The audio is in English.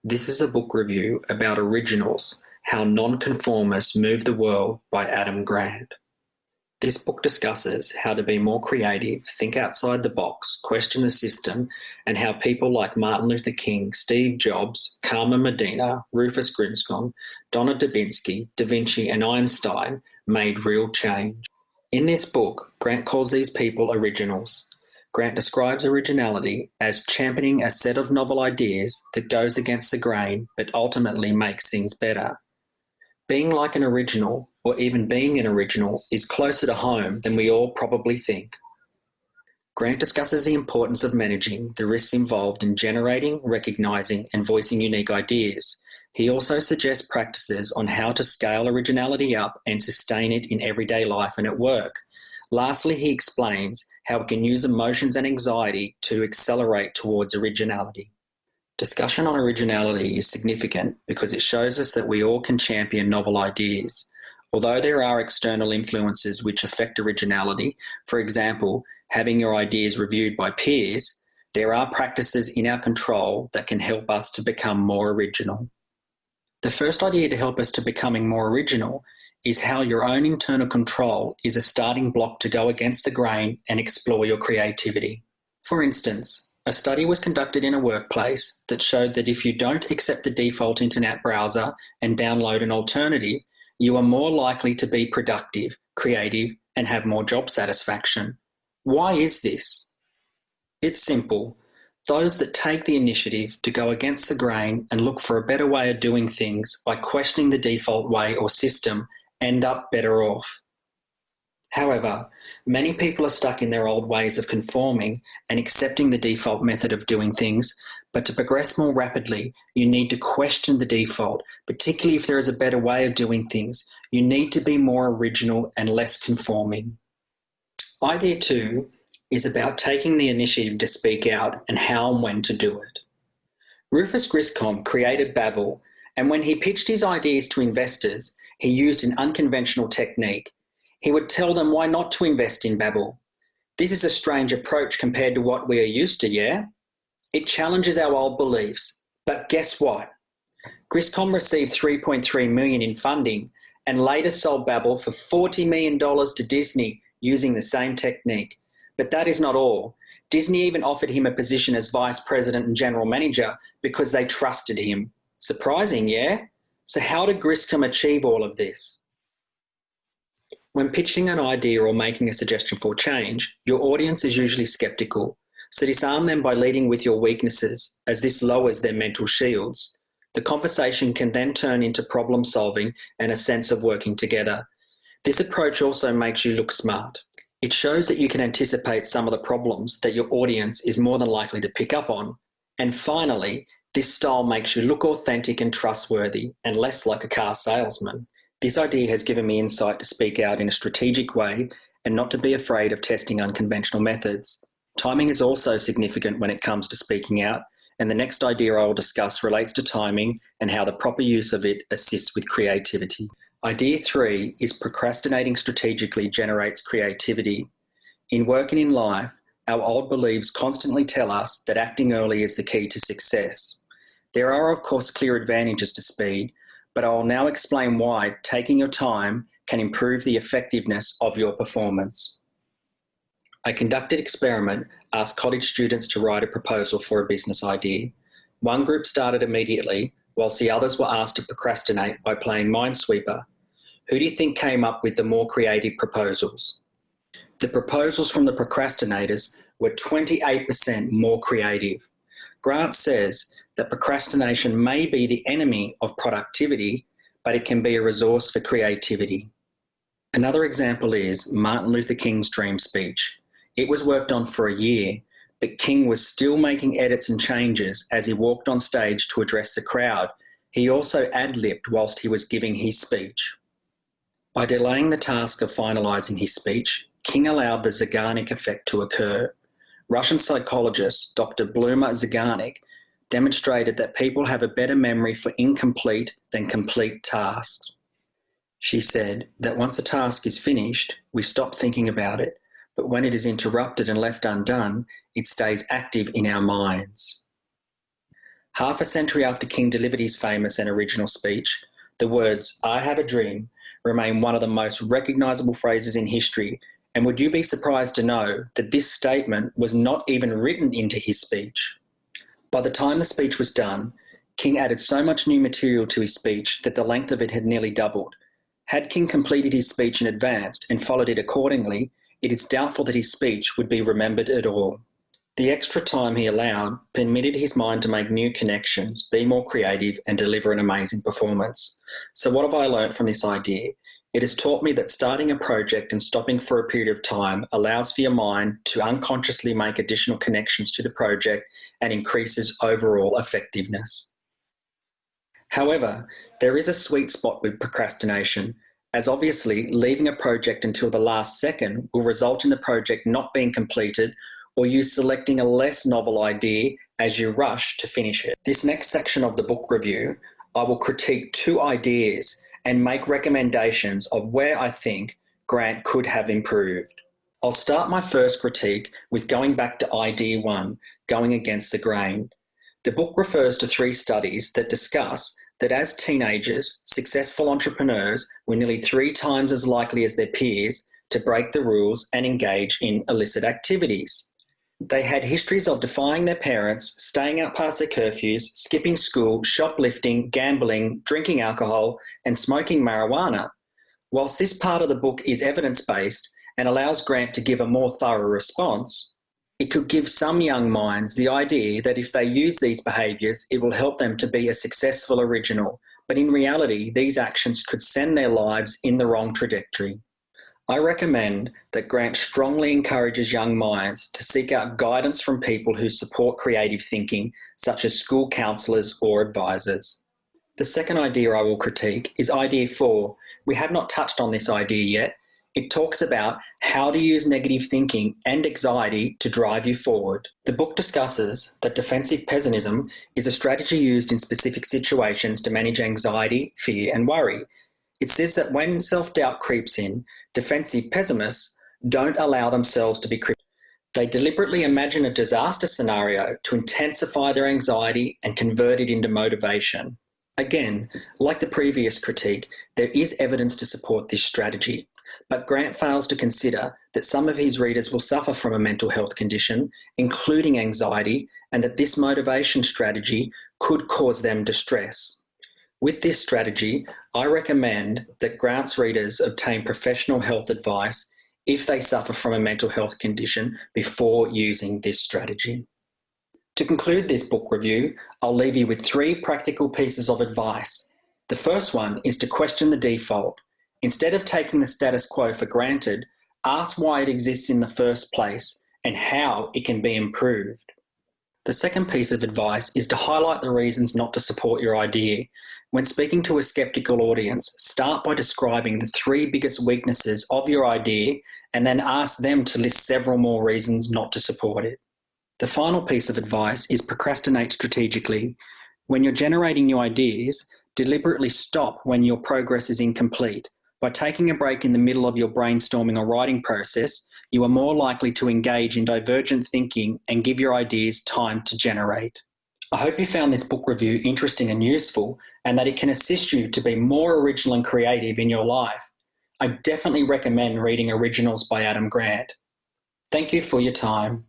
This is a book review about Originals, How Nonconformists Move the World by Adam Grant. This book discusses how to be more creative, think outside the box, question the system, and how people like Martin Luther King, Steve Jobs, Carmen Medina, Rufus Griscom, Donna Dubinsky, Da Vinci, and Einstein made real change. In this book, Grant calls these people originals. Grant describes originality as championing a set of novel ideas that goes against the grain but ultimately makes things better. Being like an original, or even being an original, is closer to home than we all probably think. Grant discusses the importance of managing the risks involved in generating, recognising, and voicing unique ideas. He also suggests practices on how to scale originality up and sustain it in everyday life and at work. Lastly, he explains how we can use emotions and anxiety to accelerate towards originality. Discussion on originality is significant because it shows us that we all can champion novel ideas. Although there are external influences which affect originality, for example, having your ideas reviewed by peers, there are practices in our control that can help us to become more original. The first idea to help us to becoming more original is how your own internal control is a starting block to go against the grain and explore your creativity. For instance, a study was conducted in a workplace that showed that if you don't accept the default internet browser and download an alternative, you are more likely to be productive, creative, and have more job satisfaction. Why is this? It's simple. Those that take the initiative to go against the grain and look for a better way of doing things by questioning the default way or system end up better off. However, many people are stuck in their old ways of conforming and accepting the default method of doing things, but to progress more rapidly, you need to question the default, particularly if there is a better way of doing things. You need to be more original and less conforming. Idea 2 is about taking the initiative to speak out and how and when to do it. Rufus Griscom created Babbel, and when he pitched his ideas to investors, he used an unconventional technique. He would tell them why not to invest in Babbel. This is a strange approach compared to what we are used to, yeah? It challenges our old beliefs. But guess what? Griscom received $3.3 million in funding and later sold Babbel for $40 million to Disney using the same technique. But that is not all. Disney even offered him a position as vice president and general manager because they trusted him. Surprising, yeah? So how did Griscom achieve all of this? When pitching an idea or making a suggestion for change, your audience is usually skeptical. So disarm them by leading with your weaknesses, as this lowers their mental shields. The conversation can then turn into problem solving and a sense of working together. This approach also makes you look smart. It shows that you can anticipate some of the problems that your audience is more than likely to pick up on. And finally, this style makes you look authentic and trustworthy and less like a car salesman. This idea has given me insight to speak out in a strategic way and not to be afraid of testing unconventional methods. Timing is also significant when it comes to speaking out, and the next idea I will discuss relates to timing and how the proper use of it assists with creativity. Idea 3 is procrastinating strategically generates creativity. In work and in life, our old beliefs constantly tell us that acting early is the key to success. There are, of course, clear advantages to speed, but I will now explain why taking your time can improve the effectiveness of your performance. A conducted experiment asked college students to write a proposal for a business idea. One group started immediately, whilst the others were asked to procrastinate by playing Minesweeper. Who do you think came up with the more creative proposals? The proposals from the procrastinators were 28% more creative. Grant says that procrastination may be the enemy of productivity, but it can be a resource for creativity. Another example is Martin Luther King's dream speech. It was worked on for a year, but King was still making edits and changes as he walked on stage to address the crowd. He also ad-libbed whilst he was giving his speech. By delaying the task of finalising his speech, King allowed the Zeigarnik effect to occur. Russian psychologist Dr. Bluma Zeigarnik demonstrated that people have a better memory for incomplete than complete tasks. She said that once a task is finished, we stop thinking about it, but when it is interrupted and left undone, it stays active in our minds. Half a century after King delivered his famous and original speech, the words, "I have a dream," remain one of the most recognisable phrases in history, and would you be surprised to know that this statement was not even written into his speech? By the time the speech was done, King added so much new material to his speech that the length of it had nearly doubled. Had King completed his speech in advance and followed it accordingly, it is doubtful that his speech would be remembered at all. The extra time he allowed permitted his mind to make new connections, be more creative, and deliver an amazing performance. So what have I learnt from this idea? It has taught me that starting a project and stopping for a period of time allows for your mind to unconsciously make additional connections to the project and increases overall effectiveness. However, there is a sweet spot with procrastination, as obviously leaving a project until the last second will result in the project not being completed or you selecting a less novel idea as you rush to finish it. This next section of the book review, I will critique 2 ideas and make recommendations of where I think Grant could have improved. I'll start my first critique with going back to idea 1, going against the grain. The book refers to 3 studies that discuss that as teenagers, successful entrepreneurs were nearly 3 times as likely as their peers to break the rules and engage in illicit activities. They had histories of defying their parents, staying out past their curfews, skipping school, shoplifting, gambling, drinking alcohol, and smoking marijuana. Whilst this part of the book is evidence-based and allows Grant to give a more thorough response, it could give some young minds the idea that if they use these behaviours, it will help them to be a successful original. But in reality, these actions could send their lives in the wrong trajectory. I recommend that Grant strongly encourages young minds to seek out guidance from people who support creative thinking, such as school counsellors or advisors. The second idea I will critique is idea 4. We have not touched on this idea yet. It talks about how to use negative thinking and anxiety to drive you forward. The book discusses that defensive pessimism is a strategy used in specific situations to manage anxiety, fear, and worry. It says that when self-doubt creeps in, defensive pessimists don't allow themselves to be crippled. They deliberately imagine a disaster scenario to intensify their anxiety and convert it into motivation. Again, like the previous critique, there is evidence to support this strategy, but Grant fails to consider that some of his readers will suffer from a mental health condition, including anxiety, and that this motivation strategy could cause them distress. With this strategy, I recommend that Grant's readers obtain professional health advice if they suffer from a mental health condition before using this strategy. To conclude this book review, I'll leave you with 3 practical pieces of advice. The first one is to question the default. Instead of taking the status quo for granted, ask why it exists in the first place and how it can be improved. The second piece of advice is to highlight the reasons not to support your idea. When speaking to a skeptical audience, start by describing the 3 biggest weaknesses of your idea and then ask them to list several more reasons not to support it. The final piece of advice is procrastinate strategically. When you're generating new ideas, deliberately stop when your progress is incomplete. By taking a break in the middle of your brainstorming or writing process, you are more likely to engage in divergent thinking and give your ideas time to generate. I hope you found this book review interesting and useful, and that it can assist you to be more original and creative in your life. I definitely recommend reading Originals by Adam Grant. Thank you for your time.